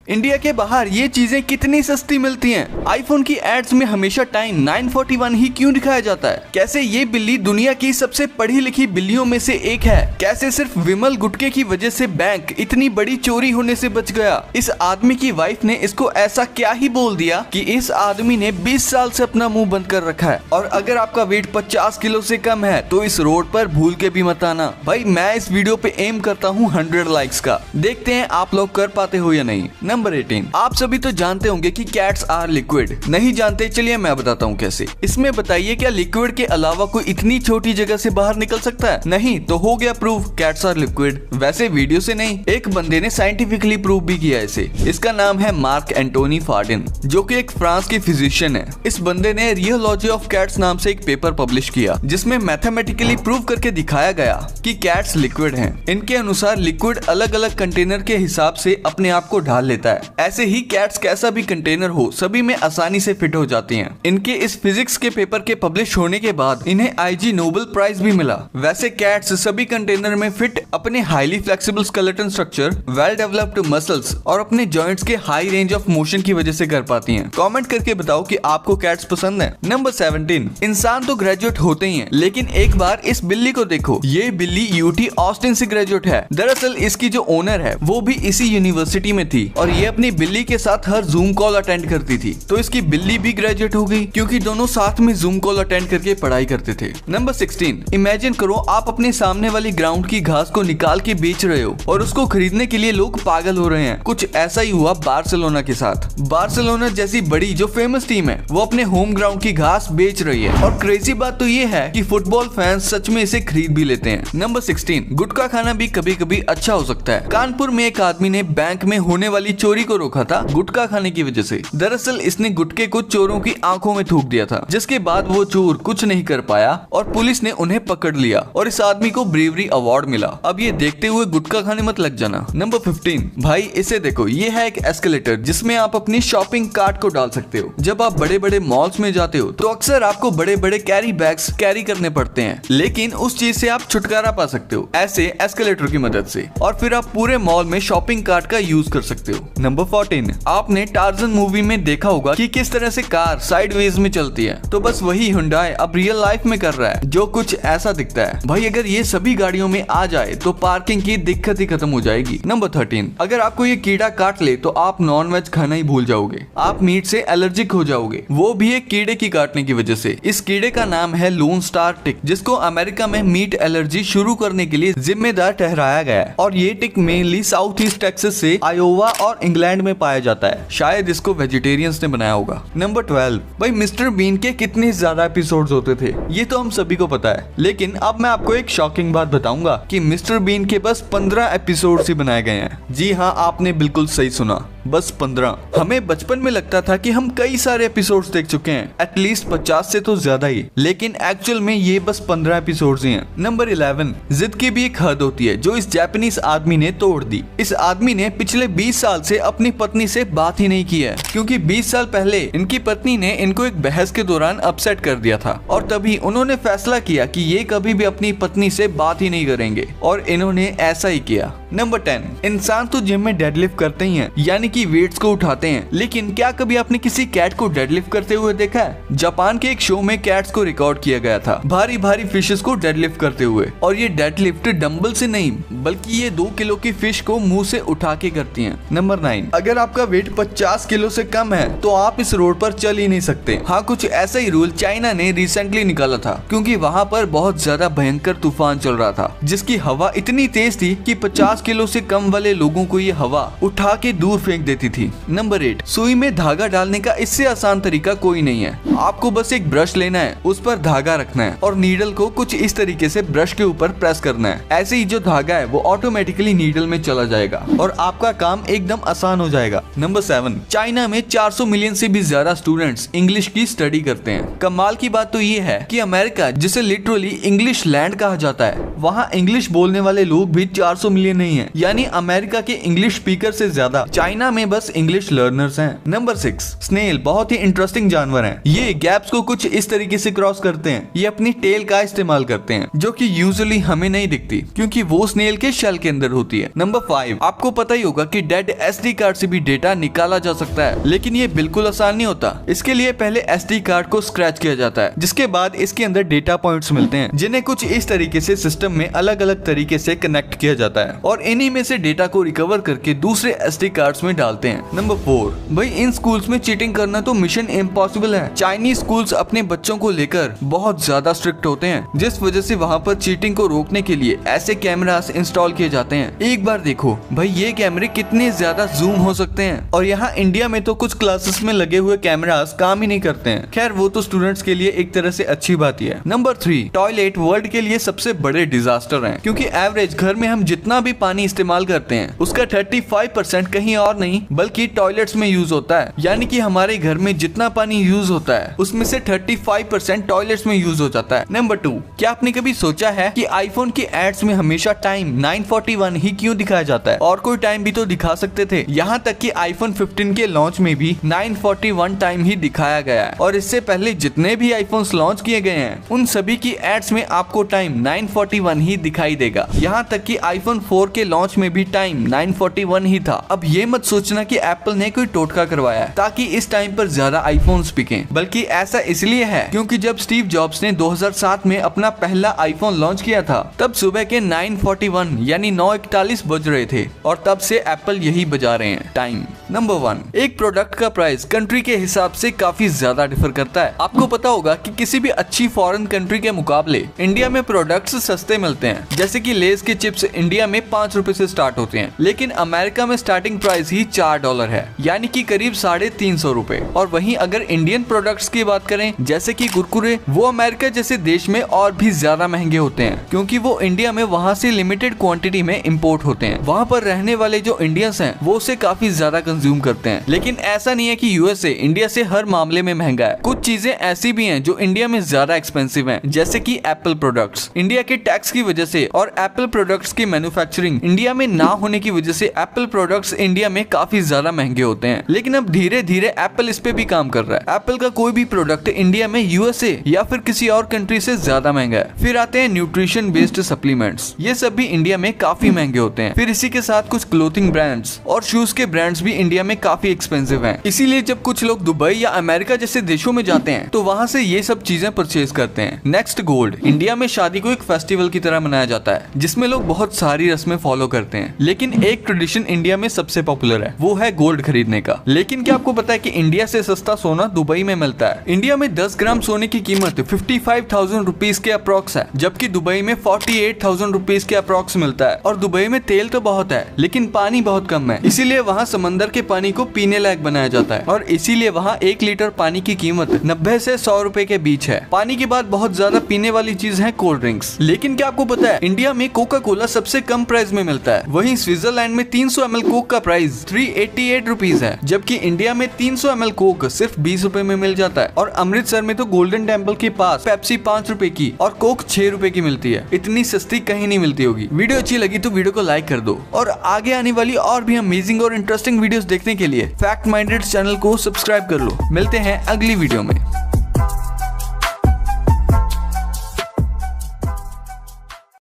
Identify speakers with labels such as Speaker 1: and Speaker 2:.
Speaker 1: India के बाहर ये चीजें कितनी सस्ती मिलती हैं। आईफोन की एड्स में हमेशा टाइम 9:41 ही क्यों दिखाया जाता है। कैसे ये बिल्ली दुनिया की सबसे पढ़ी लिखी बिल्लियों में से एक है। कैसे सिर्फ विमल गुटके की वजह से बैंक इतनी बड़ी चोरी होने से बच गया। इस आदमी की वाइफ ने इसको ऐसा क्या ही बोल दिया कि इस आदमी ने 20 साल से अपना मुंह बंद कर रखा है। और अगर आपका वेट 50 किलो से कम है तो इस रोड पर भूल के भी मत आना। भाई मैं इस वीडियो पे एम करता हूँ 100 लाइक्स का। देखते हैं आप लोग कर पाते हो या नहीं। नंबर 18, आप सभी तो जानते होंगे कि कैट्स आर लिक्विड। नहीं जानते, चलिए मैं बताता हूँ कैसे। इसमें बताइए क्या लिक्विड के अलावा कोई इतनी छोटी जगह से बाहर निकल सकता है? नहीं तो हो गया प्रूव, कैट्स आर लिक्विड। वैसे वीडियो से नहीं, एक बंदे ने साइंटिफिकली प्रूव भी किया इसे। इसका नाम है मार्क एंटोनी फार्डिन, जो कि एक फ्रांस की फिजिशियन है। इस बंदे ने रियोलॉजी ऑफ कैट्स नाम से एक पेपर पब्लिश किया जिसमें मैथमेटिकली प्रूव करके दिखाया गया कि कैट्स लिक्विड हैं। इनके अनुसार लिक्विड अलग अलग कंटेनर के हिसाब से अपने आप को ढाल लेता है। ऐसे ही कैट्स कैसा भी कंटेनर हो सभी में आसानी से फिट हो जाती हैं। इनके इस फिजिक्स के पेपर के पब्लिश होने के बाद इन्हें IG नोबेल प्राइज भी मिला। वैसे कैट्स सभी कंटेनर में फिट अपने highly flexible skeleton structure, well developed muscles और अपने जॉइंट्स के हाई रेंज ऑफ मोशन की वजह से कर पाती हैं। कमेंट करके बताओ कि आपको कैट्स पसंद है। नंबर 17, इंसान तो ग्रेजुएट होते ही हैं, लेकिन एक बार इस बिल्ली को देखो। ये बिल्ली UT ऑस्टिन से ग्रेजुएट है। दरअसल इसकी जो ओनर है वो भी इसी यूनिवर्सिटी में थी और ये अपनी बिल्ली के साथ हर जूम कॉल अटेंड करती थी। तो इसकी बिल्ली भी ग्रेजुएट हो गई क्योंकि दोनों साथ में जूम कॉल अटेंड करके पढ़ाई करते थे। नंबर 16, इमेजिन करो आप अपने सामने वाली ग्राउंड की घास को निकाल के बेच रहे हो और उसको खरीदने के लिए लोग पागल हो रहे हैं। कुछ ऐसा ही हुआ बार्सिलोना के साथ। बार्सिलोना जैसी बड़ी जो फेमस टीम है वो अपने होम ग्राउंड की घास बेच रही है और क्रेजी बात तो ये है कि फुटबॉल फैंस सच में इसे खरीद भी लेते हैं। नंबर 16, गुटखा खाना भी कभी कभी अच्छा हो सकता है। कानपुर में एक आदमी ने बैंक में होने वाली चोरी को रोका था गुटखा खाने की वजह से। दरअसल इसने गुटखे को चोरों की आंखों में थूक दिया था, जिसके बाद वो चोर कुछ नहीं कर पाया और पुलिस ने उन्हें पकड़ लिया और इस आदमी को ब्रेवरी अवार्ड मिला। अब ये देखते हुए गुटखा खाने मत लग जाना। नंबर 15, भाई इसे देखो, ये है एक एस्केलेटर जिसमें आप अपनी शॉपिंग कार्ट को डाल सकते हो। जब आप बड़े बड़े मॉल्स में जाते हो तो अक्सर आपको बड़े बड़े कैरी बैग्स कैरी करने पड़ते हैं, लेकिन उस चीज से आप छुटकारा पा सकते हो ऐसे एस्केलेटर की मदद से, और फिर आप पूरे मॉल में शॉपिंग कार्ट का यूज कर सकते हो। नंबर 14, आपने टार्जन मूवी में देखा होगा कि किस तरह से कार साइडवेज में चलती है, तो बस वही हुंडई अब रियल लाइफ में कर रहा है, जो कुछ ऐसा दिखता है। भाई अगर ये सभी गाड़ियों में आ जाए तो पार्किंग की दिक्कत ही खत्म हो जाएगी। नंबर 13, अगर आपको ये कीड़ा काट ले तो आप नॉन वेज खाना ही भूल जाओगे। आप मीट से एलर्जिक हो जाओगे, वो भी एक कीड़े की काटने की वजह से। इस कीड़े का नाम है लोन स्टार टिक, जिसको अमेरिका में मीट एलर्जी शुरू करने के लिए जिम्मेदार ठहराया गया है। और ये टिक मेनली साउथ ईस्ट टेक्सास से आयोवा और इंग्लैंड में पाया जाता है। शायद इसको वेजिटेरियंस ने बनाया होगा। नंबर 12, भाई मिस्टर बीन के कितने ज्यादा एपिसोड्स होते थे ये तो हम सभी को पता है, लेकिन अब मैं आपको एक शॉकिंग बात बताऊंगा कि मिस्टर बीन के बस 15 एपिसोड्स ही बनाए गए हैं। जी हाँ, आपने बिल्कुल सही सुना, बस 15। हमें बचपन में लगता था कि हम कई सारे एपिसोड्स देख चुके हैं, एटलीस्ट 50 से तो ज्यादा ही, लेकिन एक्चुअल में ये बस 15 एपिसोड्स ही हैं। नंबर 11, जिद की भी एक हद होती है जो इस जापानीज आदमी ने तोड़ दी। इस आदमी ने पिछले 20 साल से अपनी पत्नी से बात ही नहीं की है, क्योंकि 20 साल पहले इनकी पत्नी ने इनको एक बहस के दौरान अपसेट कर दिया था और तभी उन्होंने फैसला किया कि ये कभी भी अपनी पत्नी से बात ही नहीं करेंगे, और इन्होंने ऐसा ही किया। नंबर 10, इंसान तो जिम में डेडलिफ्ट करते ही हैं, यानी कि वेट्स को उठाते हैं, लेकिन क्या कभी आपने किसी कैट को डेडलिफ्ट करते हुए देखा है? जापान के एक शो में कैट्स को रिकॉर्ड किया गया था भारी भारी फिशेस को डेडलिफ्ट करते हुए, और ये डेडलिफ्ट डंबल से नहीं बल्कि ये 2 किलो की फिश को मुंह से उठा के करती हैं। नंबर 9, अगर आपका वेट 50 किलो से कम है तो आप इस रोड पर चल ही नहीं सकते। हाँ, कुछ ऐसा ही रूल चाइना ने रिसेंटली निकाला था, क्योंकि वहाँ पर बहुत ज्यादा भयंकर तूफान चल रहा था, जिसकी हवा इतनी तेज थी कि 50 किलो से कम वाले लोगों को ये हवा उठा के दूर फेंक देती थी। नंबर 8, सुई में धागा डालने का इससे आसान तरीका कोई नहीं है। आपको बस एक ब्रश लेना है, उस पर धागा रखना है और नीडल को कुछ इस तरीके से ब्रश के ऊपर प्रेस करना है। ऐसे ही जो धागा है वो ऑटोमेटिकली नीडल में चला जाएगा और आपका काम एकदम आसान हो जाएगा। नंबर 7, चाइना में 400 मिलियन से भी ज्यादा स्टूडेंट्स इंग्लिश की स्टडी करते हैं। कमाल की बात तो ये है कि अमेरिका, जिसे लिटरली इंग्लिश लैंड कहा जाता है, वहाँ इंग्लिश बोलने वाले लोग भी 400 मिलियन नहीं है, यानी अमेरिका के इंग्लिश स्पीकर से ज्यादा चाइना में बस इंग्लिश लर्नर्स हैं। नंबर 6, स्नेल बहुत ही इंटरेस्टिंग जानवर हैं। ये गैप्स को कुछ इस तरीके से क्रॉस करते हैं। ये अपनी टेल का इस्तेमाल करते हैं, जो कि यूजुअली हमें नहीं दिखती क्योंकि वो स्नेल के शेल के अंदर होती है। नंबर 5, आपको पता ही होगा कि डेड SD कार्ड से भी डेटा निकाला जा सकता है, लेकिन ये बिल्कुल आसान नहीं होता। इसके लिए पहले SD कार्ड को स्क्रैच किया जाता है, जिसके बाद इसके अंदर डेटा पॉइंट्स मिलते हैं, जिन्हें कुछ इस तरीके से सिस्टम में अलग अलग तरीके से कनेक्ट किया जाता है और इन्हीं में से डेटा को रिकवर करके दूसरे SD कार्ड्स में डालते हैं। नंबर 4, भाई इन स्कूल्स में चीटिंग करना तो मिशन इम्पॉसिबल है। चाइनीज स्कूल्स अपने बच्चों को लेकर बहुत ज्यादा स्ट्रिक्ट होते हैं, जिस वजह से वहाँ पर चीटिंग को रोकने के लिए ऐसे कैमरास इंस्टॉल किए जाते हैं। एक बार देखो भाई ये कैमरे कितने ज्यादा जूम हो सकते हैं, और यहाँ इंडिया में तो कुछ क्लासेस में लगे हुए कैमरास काम ही नहीं करते हैं। खैर वो तो स्टूडेंट्स के लिए एक तरह से अच्छी बात ही है। नंबर 3, टॉयलेट वर्ल्ड के लिए सबसे बड़े डिजास्टर हैं, क्योंकि एवरेज घर में हम जितना भी पानी इस्तेमाल करते हैं उसका 35% कहीं और नहीं बल्कि टॉयलेट्स में यूज होता है। यानी कि हमारे घर में जितना पानी यूज होता है उसमें से 35% टॉयलेट्स में यूज हो जाता है। नंबर 2, क्या आपने कभी सोचा है कि आईफोन की एड्स में हमेशा टाइम 9:41 ही क्यों दिखाया जाता है? और कोई टाइम भी तो दिखा सकते थे। यहाँ तक कि आईफोन 15 के लॉन्च में भी 9:41 टाइम ही दिखाया गया है, और इससे पहले जितने भी आईफोन्स लॉन्च किए गए हैं उन सभी की एड्स में आपको टाइम 9:41 ही दिखाई देगा। यहाँ तक कि आईफोन 4 के लॉन्च में भी टाइम 9:41 ही था। अब ये मत सोचना कि एप्पल ने कोई टोटका करवाया है ताकि इस टाइम पर ज्यादा आईफोन्स बिकें, बल्कि ऐसा इसलिए है क्योंकि जब स्टीव जॉब्स ने 2007 में अपना पहला आईफोन लॉन्च किया था तब सुबह के 9:41 यानी 9:41 बज रहे थे, और तब से एप्पल यही बजा रहे हैं टाइम। नंबर 1, एक प्रोडक्ट का प्राइस कंट्री के हिसाब से काफी ज्यादा डिफर करता है। आपको पता होगा कि किसी भी अच्छी फॉरेन कंट्री के मुकाबले इंडिया में प्रोडक्ट्स सस्ते मिलते हैं, जैसे कि लेज के चिप्स इंडिया में 5 रुपए से स्टार्ट होते हैं, लेकिन अमेरिका में स्टार्टिंग प्राइस ही $4 है, यानी कि करीब 350 रुपए। और वहीं अगर इंडियन प्रोडक्ट्स की बात करें जैसे कि कुरकुरे, वो अमेरिका जैसे देश में और भी ज्यादा महंगे होते हैं, क्योंकि वो इंडिया में वहाँ से लिमिटेड क्वांटिटी में इम्पोर्ट होते हैं। वहाँ पर रहने वाले जो इंडियंस हैं वो उसे काफी ज्यादा कंज्यूम करते हैं। लेकिन ऐसा नहीं है कि यूएसए इंडिया से हर मामले में महंगा है। कुछ चीजें ऐसी भी हैं जो इंडिया में ज्यादा एक्सपेंसिव हैं, जैसे कि एप्पल प्रोडक्ट्स। इंडिया के टैक्स की वजह से और एप्पल प्रोडक्ट्स की मैन्युफैक्चरिंग इंडिया में ना होने की वजह से एप्पल प्रोडक्ट्स इंडिया में काफी ज्यादा महंगे होते हैं। लेकिन अब धीरे धीरे एप्पल इस पे भी काम कर रहा है। एप्पल का कोई भी प्रोडक्ट इंडिया में यूएसए या फिर किसी और कंट्री से ज्यादा महंगा है। फिर आते हैं न्यूट्रिशन बेस्ड सप्लीमेंट्स, ये सब भी इंडिया में काफी महंगे होते हैं। फिर इसी के साथ कुछ क्लोथिंग ब्रांड्स और शूज के ब्रांड्स भी इंडिया में काफी एक्सपेंसिव हैं। इसीलिए जब कुछ लोग दुबई या अमेरिका जैसे देशों में जाते हैं तो वहाँ से ये सब चीजें परचेज करते हैं। Next, gold. इंडिया में शादी को एक फेस्टिवल की तरह मनाया जाता है, जिसमें लोग बहुत सारी रस्में फॉलो करते हैं। लेकिन एक ट्रेडिशन इंडिया में सबसे पॉपुलर है, वो है गोल्ड खरीदने का। लेकिन क्या आपको पता है कि इंडिया से सस्ता सोना दुबई में मिलता है? इंडिया में 10 ग्राम सोने की कीमत 55,000 रुपीज के अप्रोक्स है, जबकि दुबई में 48,000 रुपीज के अप्रोक्स मिलता है। और दुबई में तेल तो बहुत है लेकिन पानी बहुत कम है, इसीलिए वहाँ समंदर के पानी को पीने लायक बनाया जाता है, और इसीलिए वहाँ 1 लीटर पानी की कीमत 90 से 100 रुपए के बीच है। पानी के बाद बहुत ज्यादा पीने वाली चीज है कोल्ड ड्रिंक्स। लेकिन क्या आपको पता है इंडिया में कोका कोला सबसे कम प्राइस में मिलता है? वहीं स्विट्जरलैंड में 300 ml कोक का प्राइस 388 रुपीज है, जबकि इंडिया में 300 ml कोक सिर्फ 20 रुपए में मिल जाता है। और अमृतसर में तो गोल्डन टेम्पल के पास पेप्सी 5 रुपए की और कोक 6 रुपए की मिलती है। इतनी सस्ती कहीं नहीं मिलती होगी। वीडियो अच्छी लगी तो वीडियो को लाइक कर दो, और आगे आने वाली और भी अमेजिंग और इंटरेस्टिंग वीडियोस देखने के लिए फैक्ट माइंडेड चैनल को सब्सक्राइब कर लो। मिलते हैं अगली वीडियो में।